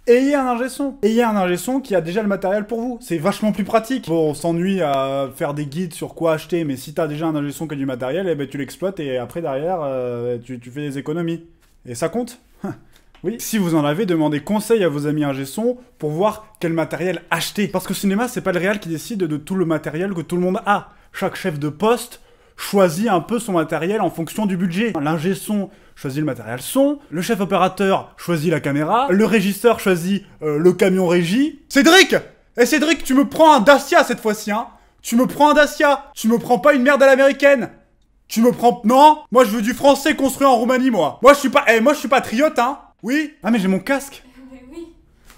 ayez un ingé son. Ayez un ingé son qui a déjà le matériel pour vous. C'est vachement plus pratique. Bon, on s'ennuie à faire des guides sur quoi acheter, mais si t'as déjà un ingé son qui a du matériel, eh ben tu l'exploites et après derrière, tu fais des économies. Et ça compte. Oui. Si vous en avez, demandez conseil à vos amis ingé son pour voir quel matériel acheter. Parce que le cinéma, c'est pas le réal qui décide de tout le matériel que tout le monde a. Chaque chef de poste choisit un peu son matériel en fonction du budget. L'ingé son choisit le matériel son, le chef opérateur choisit la caméra, le régisseur choisit le camion régie. Cédric! Eh Cédric, tu me prends un Dacia cette fois-ci, hein? Tu me prends un Dacia! Tu me prends pas une merde à l'américaine! Tu me prends... Non! Moi je veux du français construit en Roumanie, moi! Moi je suis pas... moi je suis patriote, hein! Oui? Ah mais j'ai mon casque! Oui.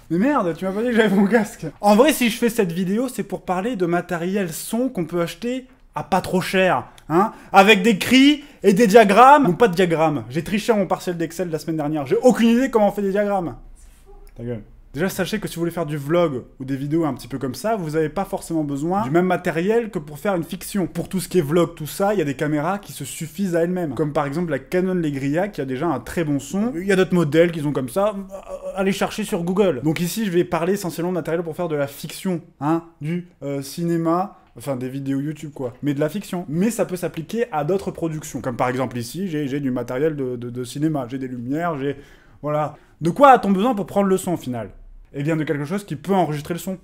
Mais merde, tu m'as pas dit que j'avais mon casque. En vrai, si je fais cette vidéo, c'est pour parler de matériel son qu'on peut acheter à pas trop cher, hein, avec des cris et des diagrammes. Non, pas de diagrammes. J'ai triché à mon partiel d'Excel la semaine dernière. J'ai aucune idée comment on fait des diagrammes. Ta gueule. Déjà, sachez que si vous voulez faire du vlog ou des vidéos un petit peu comme ça, vous n'avez pas forcément besoin du même matériel que pour faire une fiction. Pour tout ce qui est vlog, tout ça, il y a des caméras qui se suffisent à elles-mêmes. Comme par exemple la Canon Legria qui a déjà un très bon son. Il y a d'autres modèles qui sont comme ça. Allez chercher sur Google. Donc ici, je vais parler essentiellement de matériel pour faire de la fiction, hein, du cinéma. Enfin, des vidéos YouTube, quoi. Mais de la fiction. Mais ça peut s'appliquer à d'autres productions. Comme par exemple ici, j'ai du matériel de cinéma. J'ai des lumières, j'ai... Voilà. De quoi a-t-on besoin pour prendre le son, au final? Eh bien, de quelque chose qui peut enregistrer le son.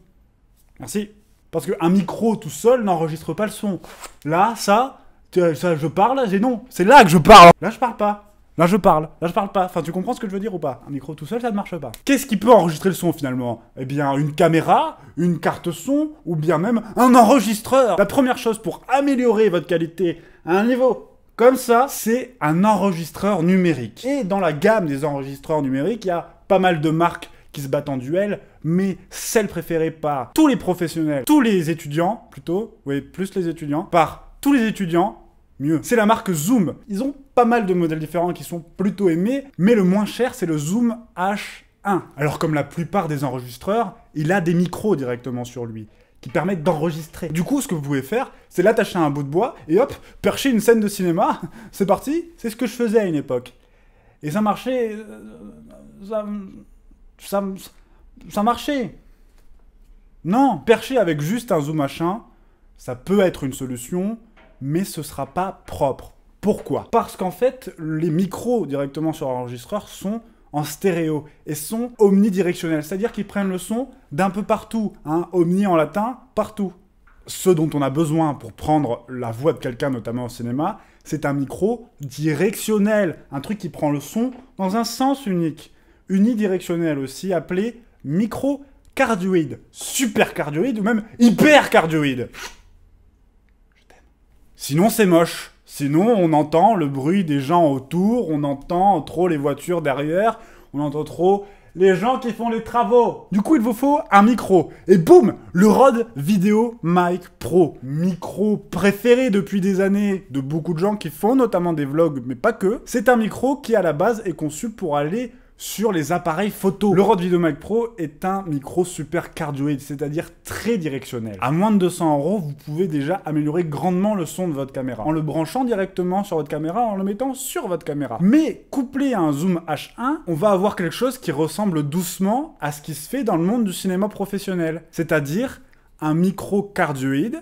Merci. Parce qu'un micro tout seul n'enregistre pas le son. Là, ça, je parle, c'est non. C'est là que je parle. Là, je parle pas. Là, je parle. Là, je parle pas. Enfin, tu comprends ce que je veux dire ou pas? Un micro tout seul, ça ne marche pas. Qu'est-ce qui peut enregistrer le son, finalement? Eh bien, une caméra, une carte son, ou bien même un enregistreur. La première chose pour améliorer votre qualité à un niveau comme ça, c'est un enregistreur numérique. Et dans la gamme des enregistreurs numériques, il y a pas mal de marques qui se battent en duel, mais celle préférée par tous les professionnels, tous les étudiants, plutôt, oui, plus les étudiants, par tous les étudiants, mieux. C'est la marque Zoom. Ils ont pas mal de modèles différents qui sont plutôt aimés, mais le moins cher, c'est le Zoom H1. Alors comme la plupart des enregistreurs, il a des micros directement sur lui, qui permettent d'enregistrer. Du coup, ce que vous pouvez faire, c'est l'attacher à un bout de bois, et hop, percher une scène de cinéma, c'est parti. C'est ce que je faisais à une époque. Et ça marchait... Ça marchait. Non, percher avec juste un zoom machin, ça peut être une solution, mais ce sera pas propre. Pourquoi? Parce qu'en fait, les micros directement sur l'enregistreur sont en stéréo et sont omnidirectionnels, c'est-à-dire qu'ils prennent le son d'un peu partout, hein, omni en latin, partout. Ce dont on a besoin pour prendre la voix de quelqu'un, notamment au cinéma, c'est un micro directionnel, un truc qui prend le son dans un sens unique. Unidirectionnel aussi, appelé micro-cardioïde, super-cardioïde ou même hyper-cardioïde. Je t'aime. Sinon, c'est moche. Sinon, on entend le bruit des gens autour, on entend trop les voitures derrière, on entend trop les gens qui font les travaux. Du coup, il vous faut un micro. Et boum, le Rode VideoMic Pro. Micro préféré depuis des années de beaucoup de gens qui font notamment des vlogs, mais pas que. C'est un micro qui, à la base, est conçu pour aller sur les appareils photo. Le Rode VideoMic Pro est un micro super cardioïde, c'est-à-dire très directionnel. À moins de 200 €, vous pouvez déjà améliorer grandement le son de votre caméra, en le branchant directement sur votre caméra, en le mettant sur votre caméra. Mais couplé à un zoom H1, on va avoir quelque chose qui ressemble doucement à ce qui se fait dans le monde du cinéma professionnel, c'est-à-dire un micro cardioïde,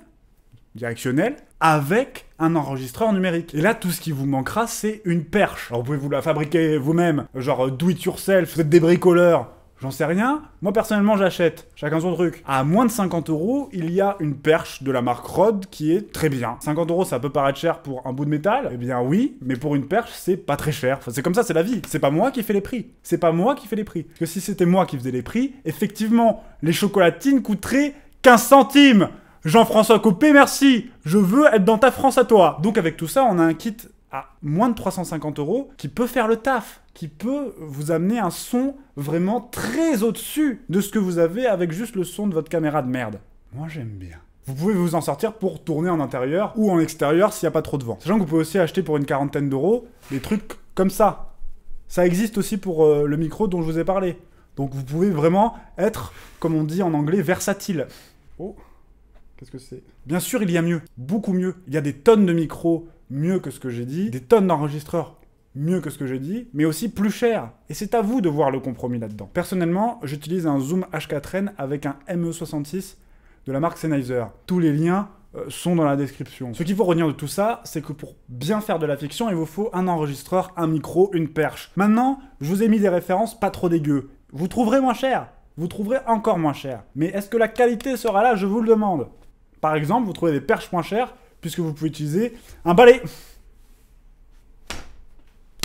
directionnel, avec un enregistreur numérique. Et là, tout ce qui vous manquera, c'est une perche. Alors, vous pouvez vous la fabriquer vous-même, genre do it yourself, vous êtes des bricoleurs, j'en sais rien. Moi, personnellement, j'achète. Chacun son truc. À moins de 50 €, il y a une perche de la marque Rode qui est très bien. 50 €, ça peut paraître cher pour un bout de métal. Eh bien oui, mais pour une perche, c'est pas très cher. Enfin, c'est comme ça, c'est la vie. C'est pas moi qui fais les prix. C'est pas moi qui fais les prix. Parce que si c'était moi qui faisais les prix, effectivement, les chocolatines coûteraient 15 centimes. Jean-François Copé, merci. Je veux être dans ta France à toi. Donc avec tout ça, on a un kit à moins de 350 € qui peut faire le taf, qui peut vous amener un son vraiment très au-dessus de ce que vous avez avec juste le son de votre caméra de merde. Moi, j'aime bien. Vous pouvez vous en sortir pour tourner en intérieur ou en extérieur s'il n'y a pas trop de vent. Sachant que vous pouvez aussi acheter pour une quarantaine d'euros des trucs comme ça. Ça existe aussi pour le micro dont je vous ai parlé. Donc vous pouvez vraiment être, comme on dit en anglais, versatile. Oh. Qu'est-ce que c'est? Bien sûr, il y a mieux, beaucoup mieux. Il y a des tonnes de micros mieux que ce que j'ai dit, des tonnes d'enregistreurs mieux que ce que j'ai dit, mais aussi plus cher. Et c'est à vous de voir le compromis là-dedans. Personnellement, j'utilise un zoom H4n avec un ME66 de la marque Sennheiser. Tous les liens sont dans la description. Ce qu'il faut retenir de tout ça, c'est que pour bien faire de la fiction, il vous faut un enregistreur, un micro, une perche. Maintenant, je vous ai mis des références pas trop dégueu. Vous trouverez moins cher. Vous trouverez encore moins cher. Mais est-ce que la qualité sera là? Je vous le demande. Par exemple, vous trouvez des perches moins chères, puisque vous pouvez utiliser un balai.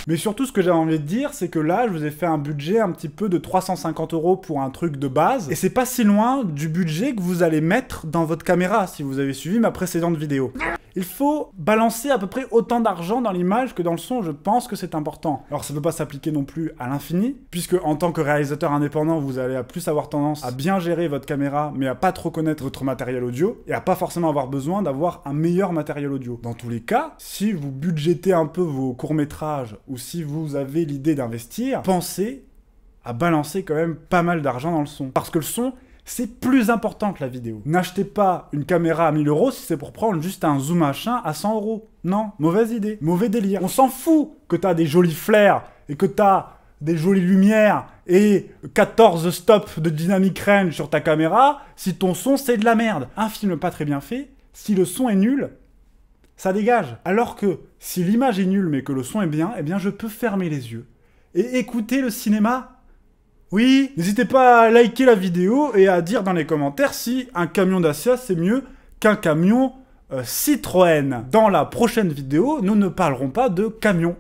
Mais surtout, ce que j'avais envie de dire, c'est que là, je vous ai fait un budget un petit peu de 350 € pour un truc de base. Et c'est pas si loin du budget que vous allez mettre dans votre caméra, si vous avez suivi ma précédente vidéo. Il faut balancer à peu près autant d'argent dans l'image que dans le son, je pense que c'est important. Alors ça ne peut pas s'appliquer non plus à l'infini, puisque en tant que réalisateur indépendant, vous allez plus avoir tendance à bien gérer votre caméra, mais à pas trop connaître votre matériel audio, et à pas forcément avoir besoin d'avoir un meilleur matériel audio. Dans tous les cas, si vous budgétez un peu vos courts-métrages, ou si vous avez l'idée d'investir, pensez à balancer quand même pas mal d'argent dans le son. Parce que le son, c'est plus important que la vidéo. N'achetez pas une caméra à 1000 € si c'est pour prendre juste un zoom machin à 100 €. Non, mauvaise idée, mauvais délire. On s'en fout que t'as des jolis flares et que t'as des jolies lumières et 14 stops de dynamic range sur ta caméra si ton son c'est de la merde. Un film pas très bien fait, si le son est nul, ça dégage. Alors que si l'image est nulle mais que le son est bien, eh bien je peux fermer les yeux et écouter le cinéma. Oui, n'hésitez pas à liker la vidéo et à dire dans les commentaires si un camion Dacia c'est mieux qu'un camion Citroën. Dans la prochaine vidéo, nous ne parlerons pas de camion.